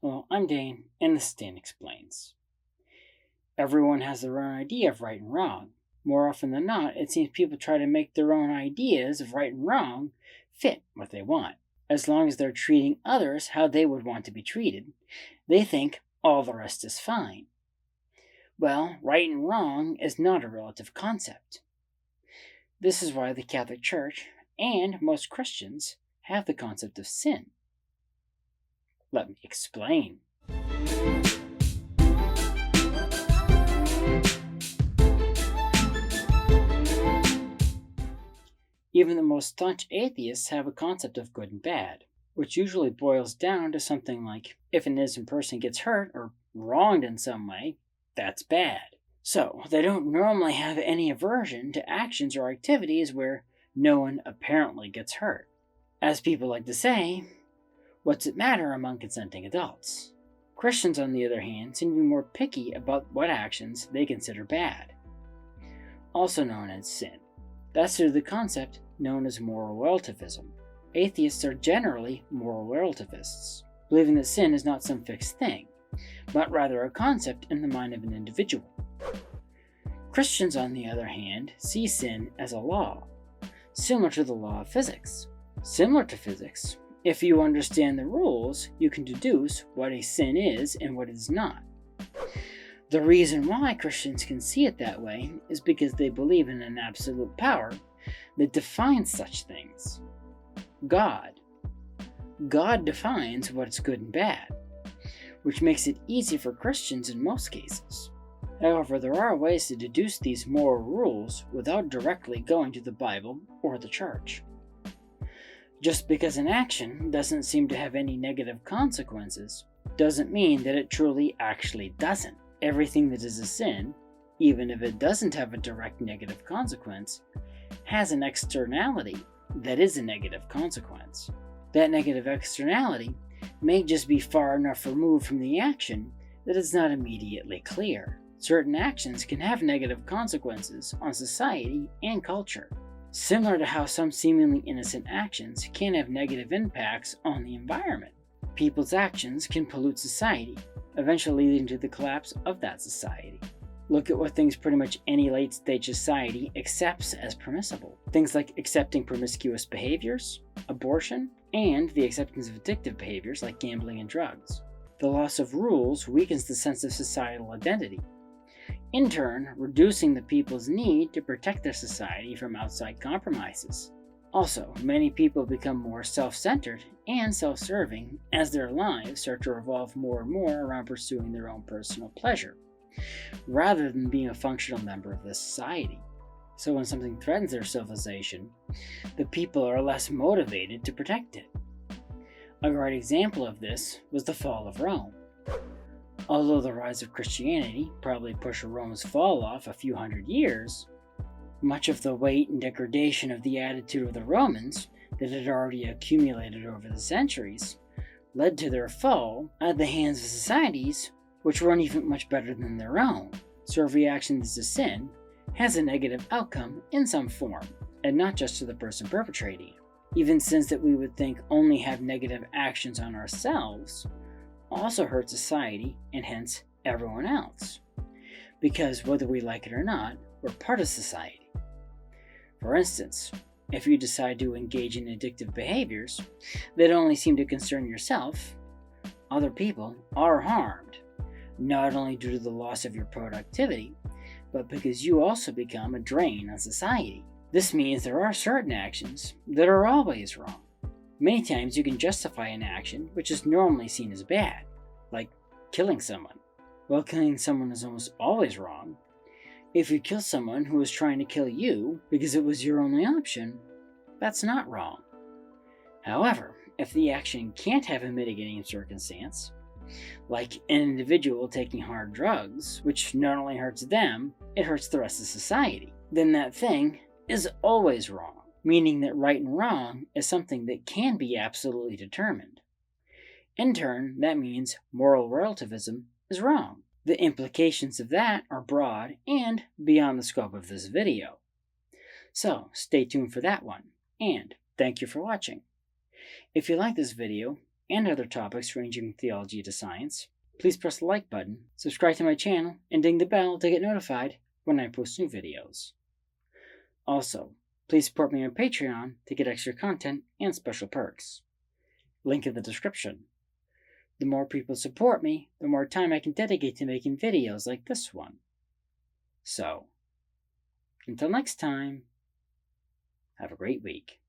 Well, I'm Dane, and this is Dan Explains. Everyone has their own idea of right and wrong. More often than not, it seems people try to make their own ideas of right and wrong fit what they want. As long as they're treating others how they would want to be treated, they think all the rest is fine. Well, right and wrong is not a relative concept. This is why the Catholic Church and most Christians have the concept of sin. Let me explain. Even the most staunch atheists have a concept of good and bad, which usually boils down to something like, if an innocent person gets hurt or wronged in some way, that's bad. So, they don't normally have any aversion to actions or activities where no one apparently gets hurt. As people like to say, what's it matter among consenting adults? Christians, on the other hand, seem to be more picky about what actions they consider bad, also known as sin. That's through the concept known as moral relativism. Atheists are generally moral relativists, believing that sin is not some fixed thing, but rather a concept in the mind of an individual. Christians, on the other hand, see sin as a law, similar to the law of physics. Similar to physics, if you understand the rules, you can deduce what a sin is and what it is not. The reason why Christians can see it that way is because they believe in an absolute power that defines such things. God. God defines what's good and bad, which makes it easy for Christians in most cases. However, there are ways to deduce these moral rules without directly going to the Bible or the church. Just because an action doesn't seem to have any negative consequences doesn't mean that it truly actually doesn't. Everything that is a sin, even if it doesn't have a direct negative consequence, has an externality that is a negative consequence. That negative externality may just be far enough removed from the action that it's not immediately clear. Certain actions can have negative consequences on society and culture, similar to how some seemingly innocent actions can have negative impacts on the environment. People's actions can pollute society, eventually leading to the collapse of that society. Look at what things pretty much any late-stage society accepts as permissible. Things like accepting promiscuous behaviors, abortion, and the acceptance of addictive behaviors like gambling and drugs. The loss of rules weakens the sense of societal identity, in turn reducing the people's need to protect their society from outside compromises. Also, many people become more self-centered and self-serving as their lives start to revolve more and more around pursuing their own personal pleasure, rather than being a functional member of the society. So when something threatens their civilization, the people are less motivated to protect it. A great example of this was the fall of Rome. Although the rise of Christianity probably pushed Rome's fall off a few hundred years, much of the weight and degradation of the attitude of the Romans that had already accumulated over the centuries led to their fall at the hands of societies which weren't even much better than their own. So every action that's a sin has a negative outcome in some form, and not just to the person perpetrating it. Even sins that we would think only have negative actions on ourselves also hurt society and hence everyone else, because whether we like it or not, we're part of society. For instance, if you decide to engage in addictive behaviors that only seem to concern yourself, other people are harmed, not only due to the loss of your productivity, but because you also become a drain on society. This means there are certain actions that are always wrong. Many times you can justify an action which is normally seen as bad, like killing someone. Well, killing someone is almost always wrong. If you kill someone who was trying to kill you because it was your only option, that's not wrong. However, if the action can't have a mitigating circumstance, like an individual taking hard drugs, which not only hurts them, it hurts the rest of society, then that thing is always wrong, meaning that right and wrong is something that can be absolutely determined. In turn, that means moral relativism is wrong. The implications of that are broad and beyond the scope of this video. So, stay tuned for that one, and thank you for watching. If you like this video, and other topics ranging from theology to science, please press the like button, subscribe to my channel, and ding the bell to get notified when I post new videos. Also, please support me on Patreon to get extra content and special perks. Link in the description. The more people support me, the more time I can dedicate to making videos like this one. So, until next time, have a great week.